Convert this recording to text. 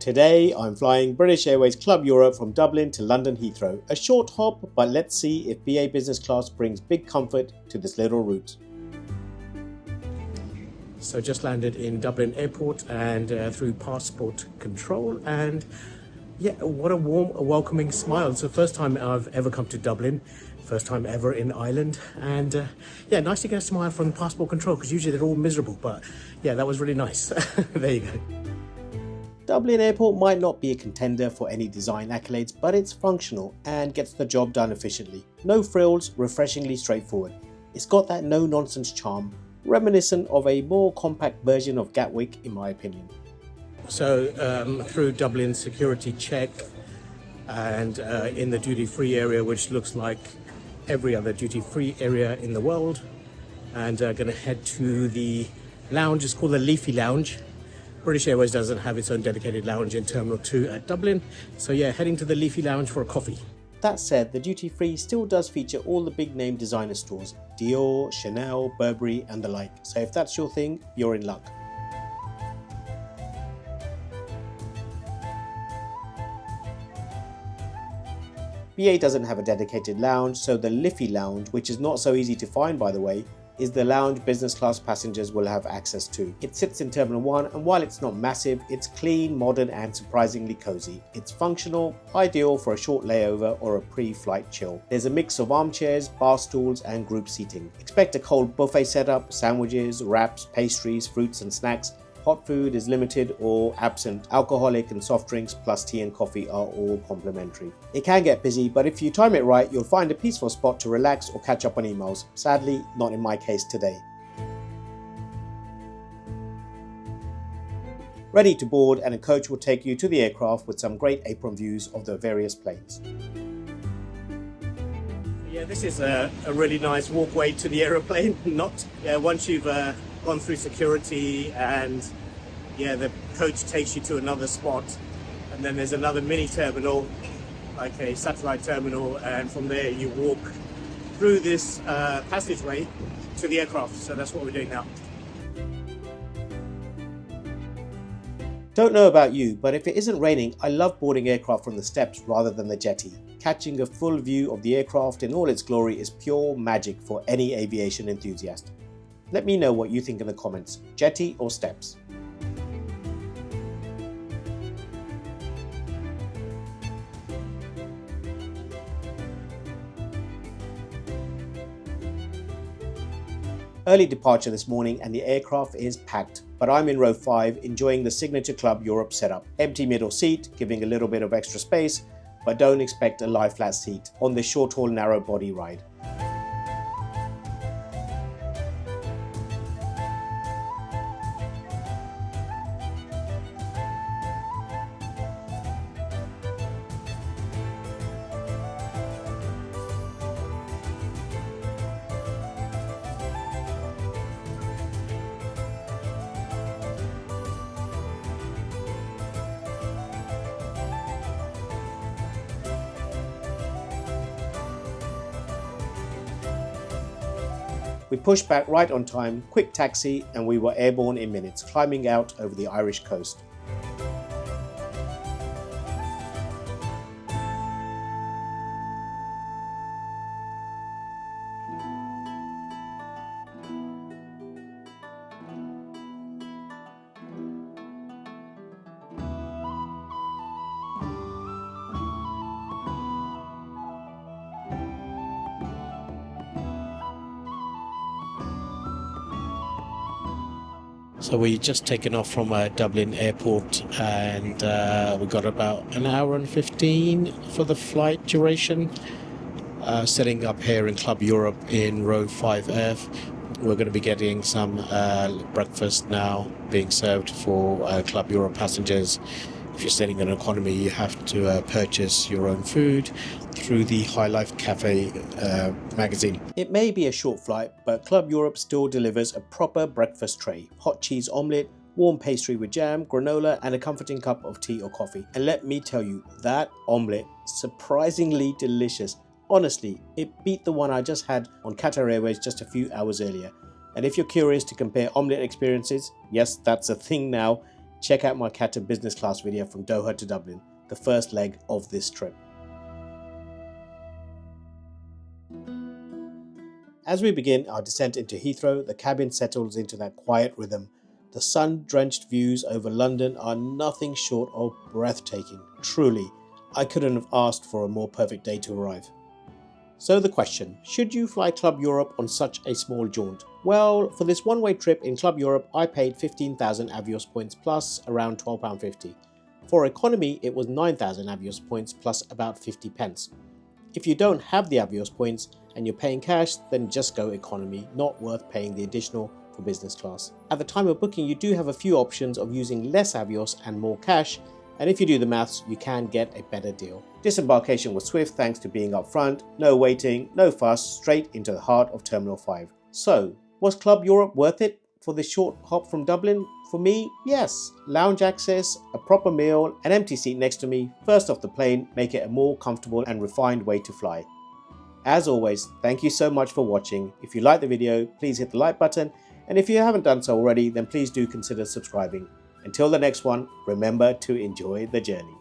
Today I'm flying British Airways Club Europe from Dublin to London Heathrow. A short hop, but let's see if BA Business Class brings big comfort to this little route. So just landed in Dublin Airport and through passport control, and yeah, what a warm, welcoming smile. It's the first time I've ever come to Dublin, first time ever in Ireland, and yeah, nice to get a smile from passport control because usually they're all miserable, but yeah, that was really nice. There you go. Dublin Airport might not be a contender for any design accolades, but it's functional and gets the job done efficiently. No frills, refreshingly straightforward. It's got that no-nonsense charm, reminiscent of a more compact version of Gatwick in my opinion. So through Dublin security check and in the duty-free area, which looks like every other duty-free area in the world, and going to head to the lounge. It's called the Liffey Lounge. British Airways doesn't have its own dedicated lounge in Terminal 2 at Dublin, so yeah, heading to the Liffey Lounge for a coffee. That said, the duty-free still does feature all the big name designer stores, Dior, Chanel, Burberry and the like, so if that's your thing, you're in luck. BA doesn't have a dedicated lounge, so the Liffey Lounge, which is not so easy to find by the way, is the lounge business class passengers will have access to. It sits in Terminal 1, and while it's not massive, it's clean, modern and surprisingly cozy. It's functional, ideal for a short layover or a pre-flight chill. There's a mix of armchairs, bar stools and group seating. Expect a cold buffet setup, sandwiches, wraps, pastries, fruits and snacks. Hot food is limited or absent. Alcoholic and soft drinks plus tea and coffee are all complimentary. It can get busy, but if you time it right, you'll find a peaceful spot to relax or catch up on emails. Sadly, not in my case today. Ready to board, and a coach will take you to the aircraft with some great apron views of the various planes. Yeah, this is a really nice walkway to the aeroplane. Once you've gone through security, and yeah, the coach takes you to another spot, and then there's another mini terminal, like a satellite terminal, and from there you walk through this passageway to the aircraft. So that's what we're doing now. Don't know about you, but if it isn't raining, I love boarding aircraft from the steps rather than the jetty. Catching a full view of the aircraft in all its glory is pure magic for any aviation enthusiast. Let me know what you think in the comments, jetty or steps. Early departure this morning and the aircraft is packed, but I'm in row 5 enjoying the signature Club Europe setup. Empty middle seat, giving a little bit of extra space, but don't expect a lie flat seat on this short haul narrow body ride. We pushed back right on time, quick taxi, and we were airborne in minutes, climbing out over the Irish coast. So we just taken off from Dublin Airport, and we got about an hour and 15 for the flight duration. Setting up here in Club Europe in row 5F. We're going to be getting some breakfast now being served for Club Europe passengers. If you're sitting in economy, you have to purchase your own food through the High Life Cafe magazine. It may be a short flight, but Club Europe still delivers a proper breakfast tray. Hot cheese omelette, warm pastry with jam, granola and a comforting cup of tea or coffee. And let me tell you, that omelette, surprisingly delicious. Honestly, it beat the one I just had on Qatar Airways just a few hours earlier. And if you're curious to compare omelette experiences, yes, that's a thing now, check out my Qatar business class video from Doha to Dublin, the first leg of this trip. As we begin our descent into Heathrow, the cabin settles into that quiet rhythm. The sun-drenched views over London are nothing short of breathtaking. Truly, I couldn't have asked for a more perfect day to arrive. So the question, should you fly Club Europe on such a small jaunt? Well, for this one-way trip in Club Europe, I paid 15,000 Avios points plus around £12.50. For economy, it was 9,000 Avios points plus about 50 pence. If you don't have the Avios points and you're paying cash, then just go economy, not worth paying the additional for business class. At the time of booking, you do have a few options of using less Avios and more cash, and if you do the maths, you can get a better deal. Disembarkation was swift thanks to being up front, no waiting, no fuss, straight into the heart of Terminal 5. So, was Club Europe worth it for this short hop from Dublin? For me, yes. Lounge access, a proper meal, an empty seat next to me, first off the plane, make it a more comfortable and refined way to fly. As always, thank you so much for watching. If you like the video, please hit the like button, and if you haven't done so already, then please do consider subscribing. Until the next one, remember to enjoy the journey.